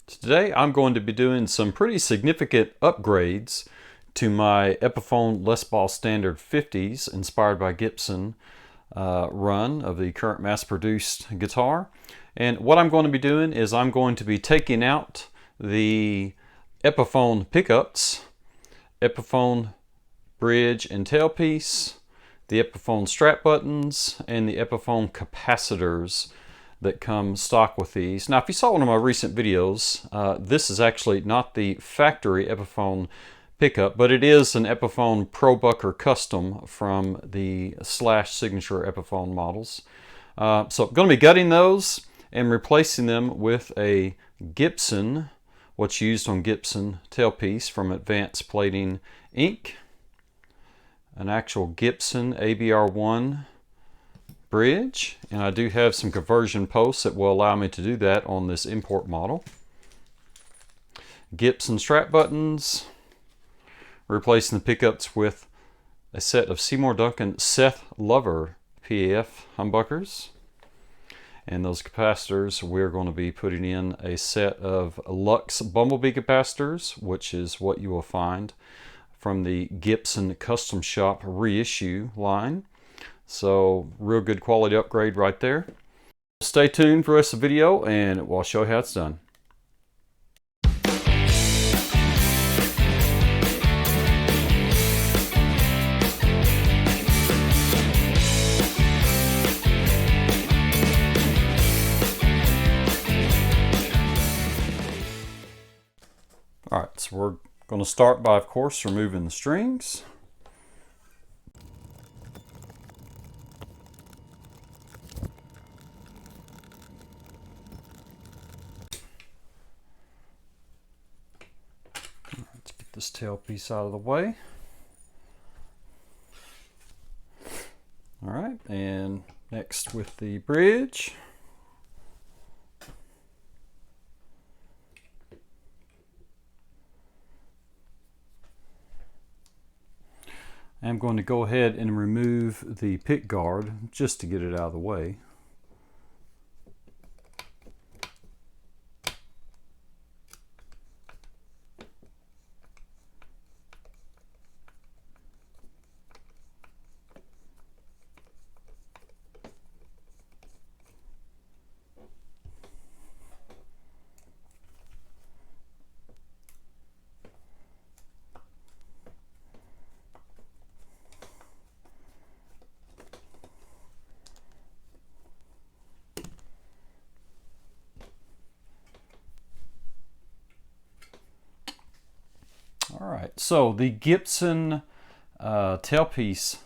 Today I'm going to be doing some pretty significant upgrades to my Epiphone Les Paul Standard 50s inspired by Gibson run of the current mass-produced guitar. And what I'm going to be doing is I'm going to be taking out the Epiphone pickups, Epiphone bridge and tailpiece, the Epiphone strap buttons, and the Epiphone capacitors that come stock with these. Now, if you saw one of my recent videos, this is actually not the factory Epiphone pickup, but it is an Epiphone Humbucker custom from the Slash Signature Epiphone models. So I'm going to be gutting those and replacing them with a Gibson, what's used on Gibson tailpiece from Advanced Plating Inc., an actual Gibson ABR1 bridge, and I do have some conversion posts that will allow me to do that on this import model. Gibson strap buttons, replacing the pickups with a set of Seymour Duncan Seth Lover PAF humbuckers, and those capacitors we're going to be putting in a set of Luxe Bumblebee capacitors, which is what you will find from the Gibson Custom Shop reissue line. So real good quality upgrade right there. Stay tuned for the rest of the video and we'll show you how it's done. Alright, so we're going to start by, of course, removing the strings. This tailpiece out of the way. All right, and next with the bridge. I'm going to go ahead and remove the pick guard just to get it out of the way. All right, so the Gibson tailpiece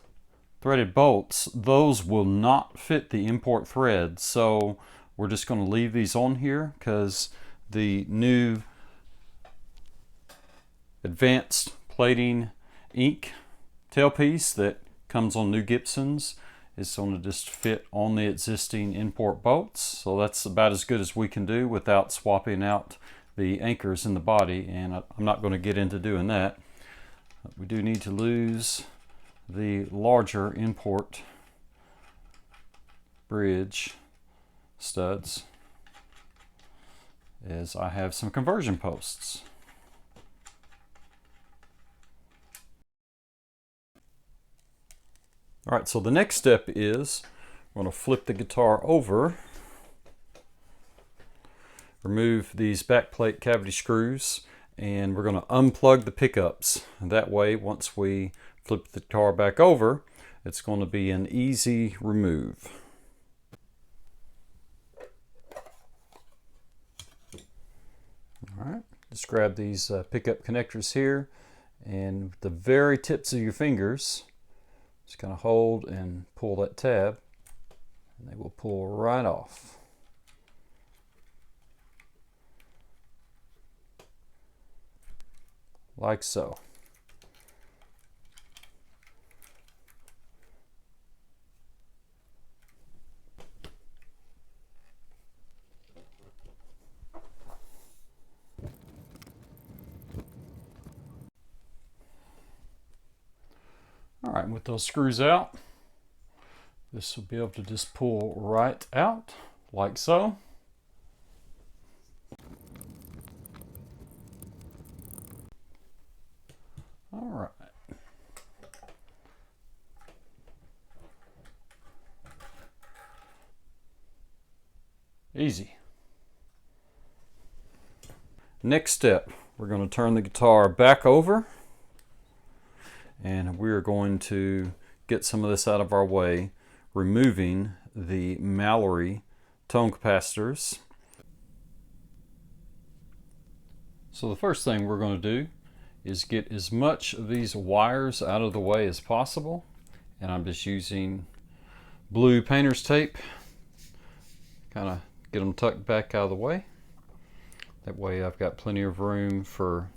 threaded bolts, those will not fit the import thread, so we're just going to leave these on here because the new Advanced Plating Inc. tailpiece that comes on new Gibsons is going to just fit on the existing import bolts, so that's about as good as we can do without swapping out the anchors in the body, and I'm not going to get into doing that. We do need to lose the larger import bridge studs, as I have some conversion posts. All right, so the next step is I'm going to flip the guitar over, remove these backplate cavity screws, and we're going to unplug the pickups. And that way, once we flip the guitar back over, it's going to be an easy remove. All right, just grab these pickup connectors here, and with the very tips of your fingers, just kind of hold and pull that tab, and they will pull right off. Like so. All right, with those screws out, this will be able to just pull right out like so. Easy. Next step, we're going to turn the guitar back over, and we're going to get some of this out of our way, removing the Mallory tone capacitors. So the first thing we're going to do is get as much of these wires out of the way as possible, and I'm just using blue painter's tape, kind of get them tucked back out of the way. That way I've got plenty of room for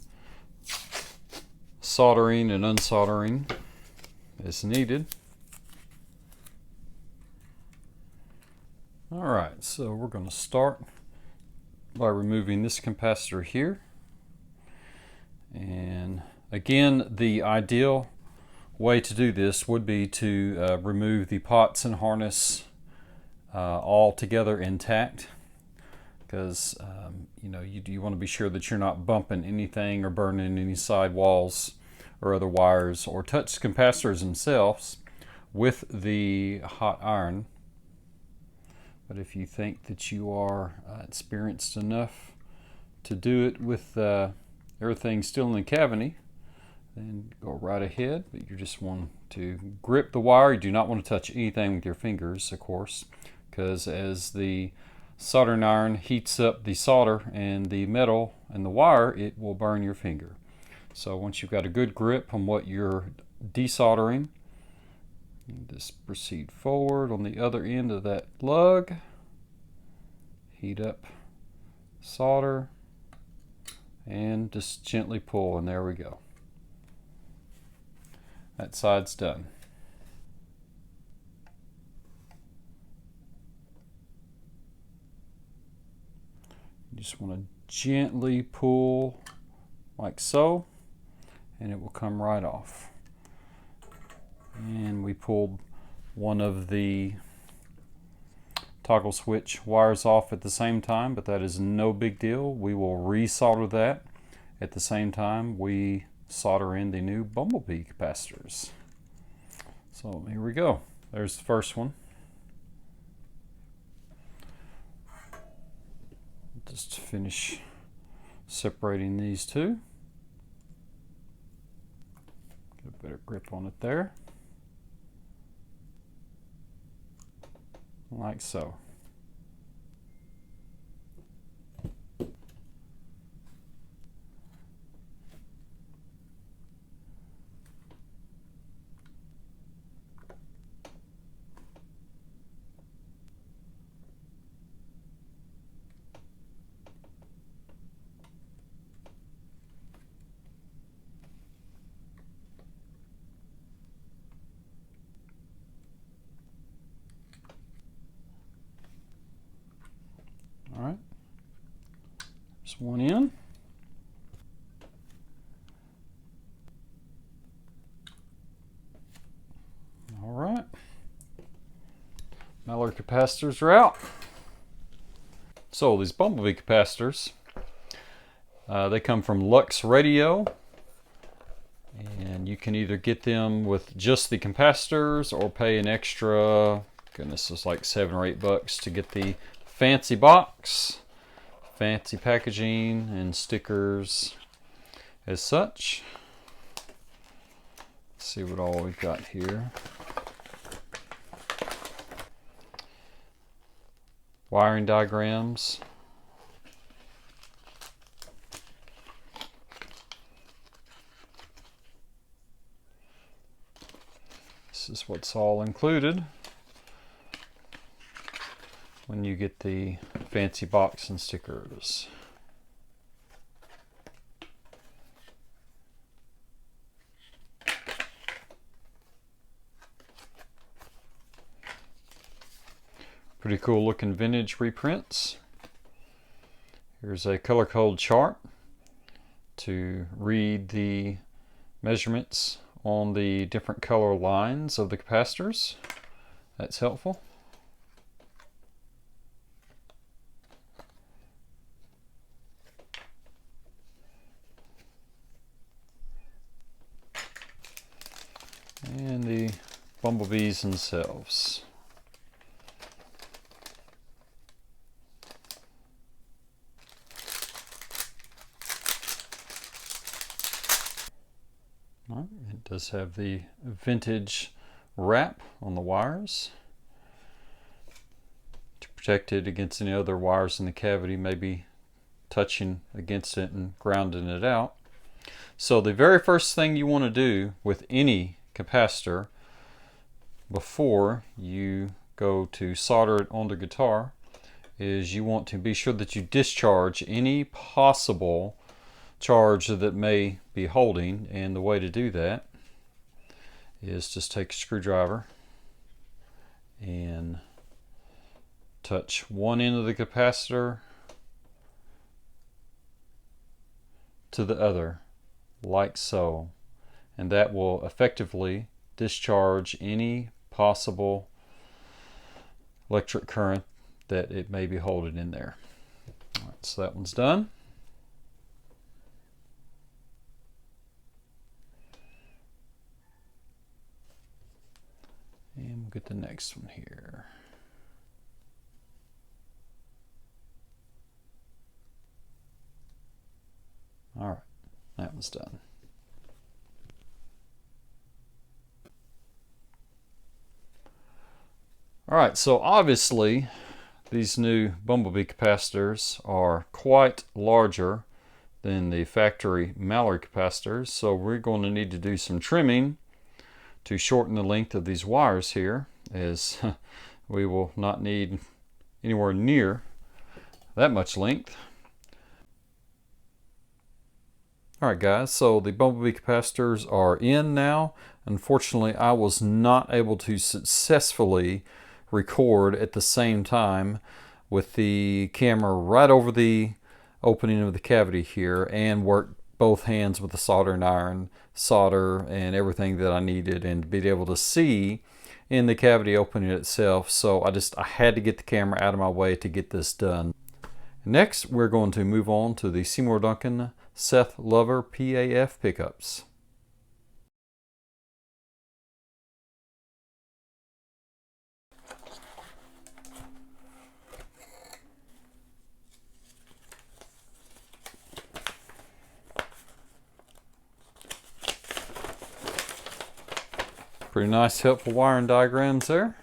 soldering and unsoldering as needed. Alright, so we're going to start by removing this capacitor here. And again, the ideal way to do this would be to remove the pots and harness all together intact, because you want to be sure that you're not bumping anything or burning any side walls or other wires, or touch the capacitors themselves with the hot iron. But if you think that you are experienced enough to do it with everything still in the cavity, then go right ahead. But you just want to grip the wire. You do not want to touch anything with your fingers, of course, because as the soldering iron heats up the solder and the metal and the wire, it will burn your finger. So once you've got a good grip on what you're desoldering, you just proceed forward on the other end of that lug, heat up solder, and just gently pull, and there we go. That side's done. You just want to gently pull like so, and it will come right off. And we pulled one of the toggle switch wires off at the same time, but that is no big deal. We will resolder that at the same time we solder in the new Bumblebee capacitors. So here we go. There's the first one. Just finish separating these two. Get a better grip on it there. Like so. All right, there's one in. All right, Mallory capacitors are out. So these Bumblebee capacitors, they come from Luxe Radio, and you can either get them with just the capacitors or pay an extra, goodness, it's like $7 or $8 to get the fancy box, fancy packaging, and stickers as such. Let's see what all we've got here. Wiring diagrams. This is what's all included when you get the fancy box and stickers. Pretty cool looking vintage reprints. Here's a color code chart to read the measurements on the different color lines of the capacitors. That's helpful. And the Bumblebees themselves. Right, it does have the vintage wrap on the wires to protect it against any other wires in the cavity, maybe touching against it and grounding it out. So the very first thing you want to do with any capacitor before you go to solder it on the guitar is you want to be sure that you discharge any possible charge that may be holding, and the way to do that is just take a screwdriver and touch one end of the capacitor to the other, like so, and that will effectively discharge any possible electric current that it may be holding in there. All right, so that one's done. And we'll get the next one here. All right, that one's done. All right, so obviously these new Bumblebee capacitors are quite larger than the factory Mallory capacitors, so we're going to need to do some trimming to shorten the length of these wires here, as we will not need anywhere near that much length. Alright guys, so the Bumblebee capacitors are in now. Unfortunately, I was not able to successfully record at the same time with the camera right over the opening of the cavity here and work both hands with the soldering iron, solder and everything that I needed, and be able to see in the cavity opening itself. So I had to get the camera out of my way to get this done. Next, we're going to move on to the Seymour Duncan Seth Lover PAF pickups. Pretty nice, helpful wiring diagrams there.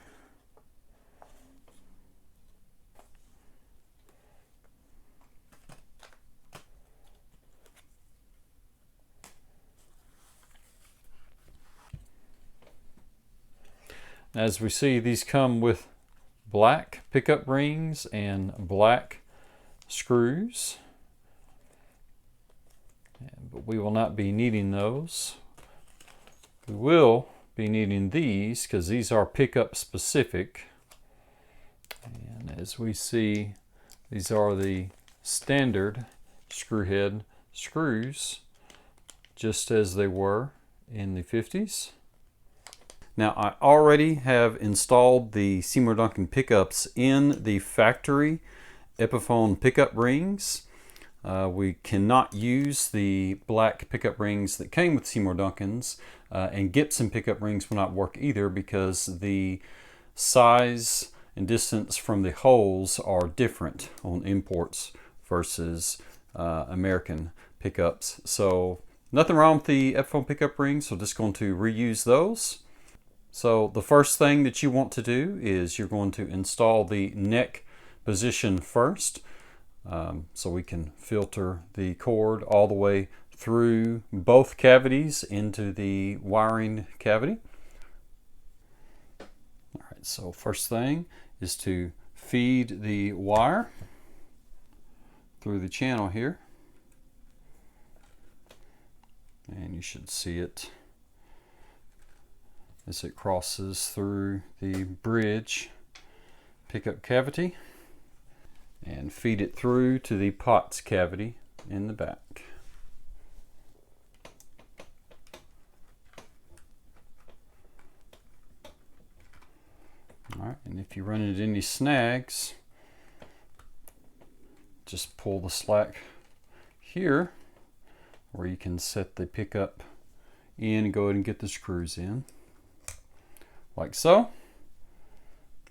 As we see, these come with black pickup rings and black screws, but we will not be needing those. We will be needing these because these are pickup specific, and as we see, these are the standard screw head screws, just as they were in the 50s. Now, I already have installed the Seymour Duncan pickups in the factory Epiphone pickup rings. We cannot use the black pickup rings that came with Seymour Duncans, and Gibson pickup rings will not work either because the size and distance from the holes are different on imports versus American pickups. So nothing wrong with the Epiphone pickup rings, so just going to reuse those. So the first thing that you want to do is you're going to install the neck position first, so we can filter the cord all the way through both cavities into the wiring cavity. All right, so first thing is to feed the wire through the channel here, and you should see it as it crosses through the bridge pickup cavity, and feed it through to the pots cavity in the back. All right, and if you run into any snags, just pull the slack here where you can set the pickup in and go ahead and get the screws in, like so.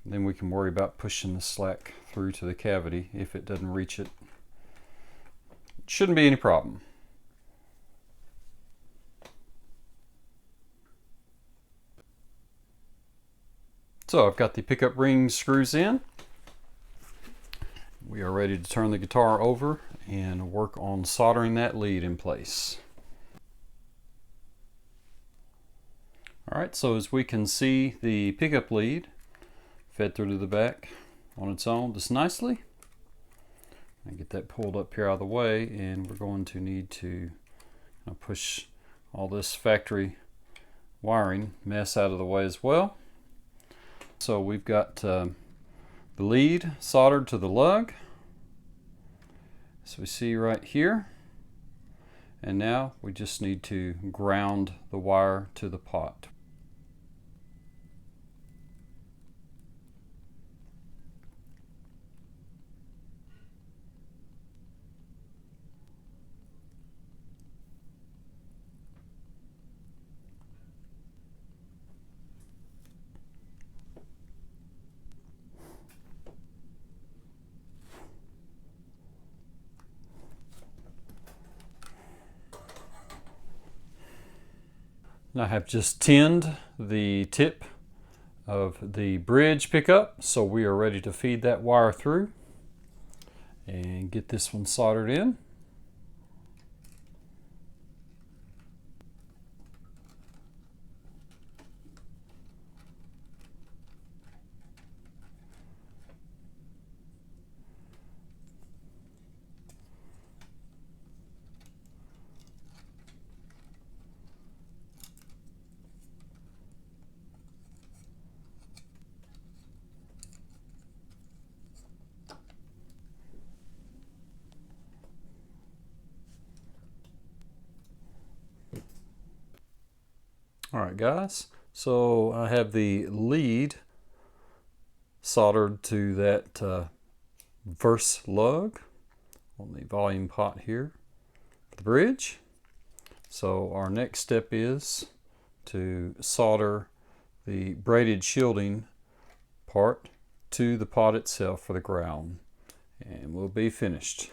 Then we can worry about pushing the slack through to the cavity if it doesn't reach it. Shouldn't be any problem. So I've got the pickup ring screws in. We are ready to turn the guitar over and work on soldering that lead in place. Alright, so as we can see, the pickup lead fed through to the back on its own just nicely. I get that pulled up here out of the way, and we're going to need to push all this factory wiring mess out of the way as well. So we've got the lead soldered to the lug, as we see right here, and now we just need to ground the wire to the pot. I have just tinned the tip of the bridge pickup, so we are ready to feed that wire through and get this one soldered in. Alright guys, so I have the lead soldered to that verse lug on the volume pot here, the bridge. So our next step is to solder the braided shielding part to the pot itself for the ground, and we'll be finished.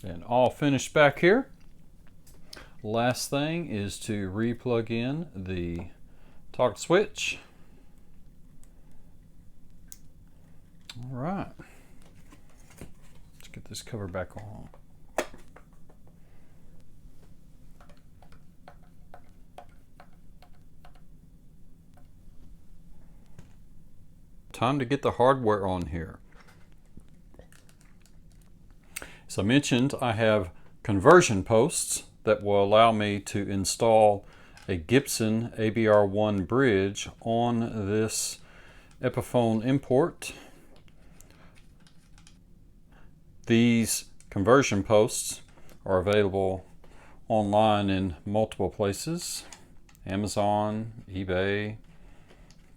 And all finished back here. Last thing is to re-plug in the toggle switch. All right, let's get this cover back on. Time to get the hardware on here. As I mentioned, I have conversion posts that will allow me to install a Gibson ABR1 bridge on this Epiphone import. These conversion posts are available online in multiple places: Amazon, eBay,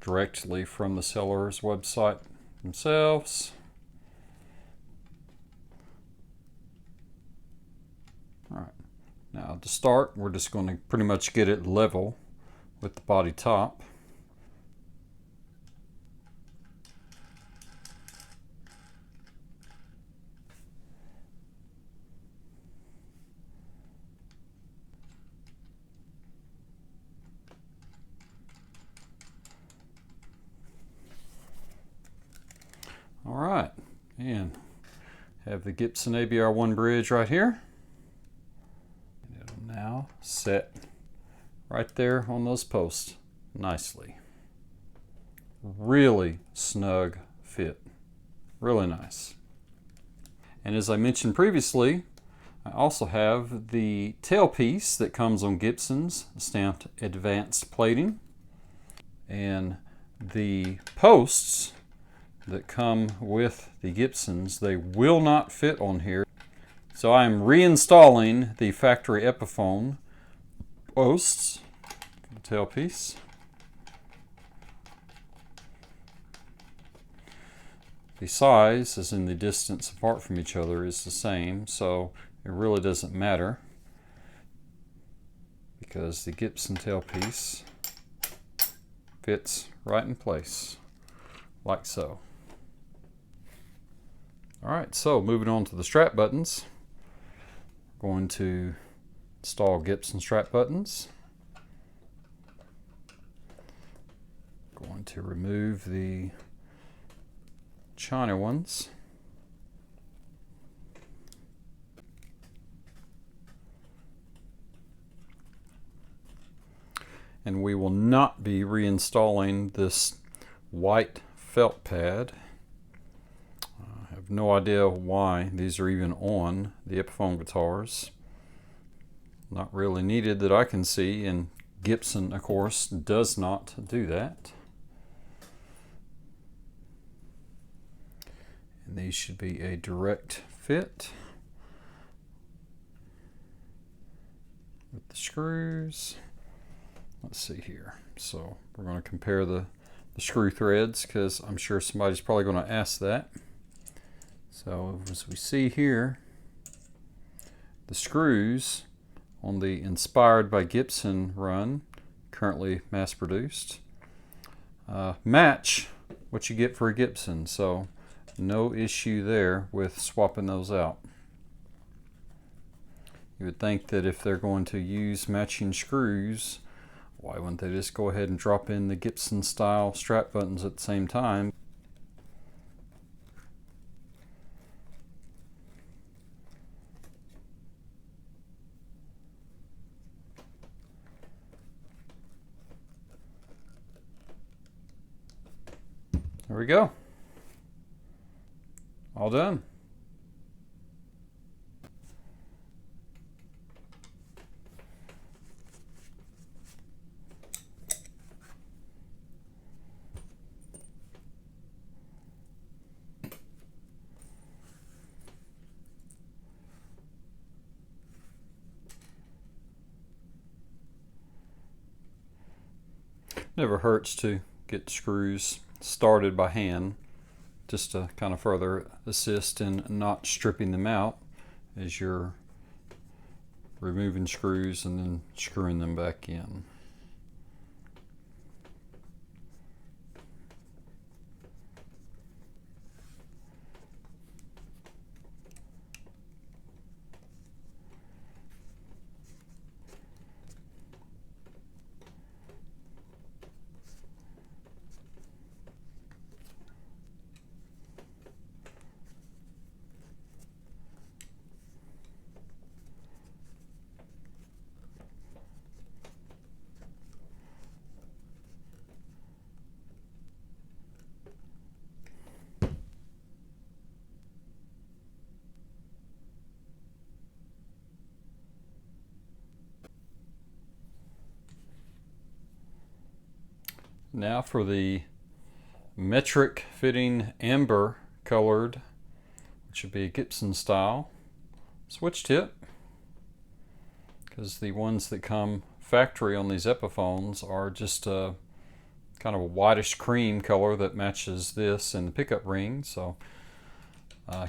directly from the seller's website themselves. All right. Now to start, we're just going to pretty much get it level with the body top. All right, and have the Gibson ABR1 bridge right here. It'll now set right there on those posts nicely. Really snug fit, really nice. And as I mentioned previously, I also have the tailpiece that comes on Gibson's stamped advanced plating, and the posts that come with the Gibsons, they will not fit on here. So I'm reinstalling the factory Epiphone posts, the tailpiece. The size, as in the distance apart from each other, is the same, so it really doesn't matter, because the Gibson tailpiece fits right in place, like so. Alright, so moving on to the strap buttons. Going to install Gibson strap buttons. to remove the China ones. And we will not be reinstalling this white felt pad. I have no idea why these are even on the Epiphone guitars. Not really needed that I can see, and Gibson, of course, does not do that. And these should be a direct fit with the screws. Let's see here. So we're going to compare the screw threads, because I'm sure somebody's probably going to ask that. So as we see here, the screws on the Inspired by Gibson run, currently mass produced, match what you get for a Gibson, so no issue there with swapping those out. You would think that if they're going to use matching screws, why wouldn't they just go ahead and drop in the Gibson style strap buttons at the same time? There we go. All done. Never hurts to get screws started by hand, just to kind of further assist in not stripping them out as you're removing screws and then screwing them back in. Now for the metric fitting amber colored, which would be a Gibson style switch tip, because the ones that come factory on these Epiphones are just a kind of a whitish cream color that matches this and the pickup ring. So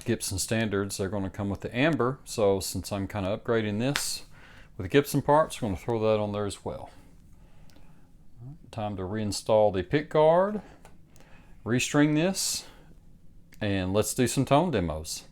Gibson standards, they're going to come with the amber, so since I'm kind of upgrading this with the Gibson parts, I'm going to throw that on there as well. Time to reinstall the pick guard, restring this, and let's do some tone demos.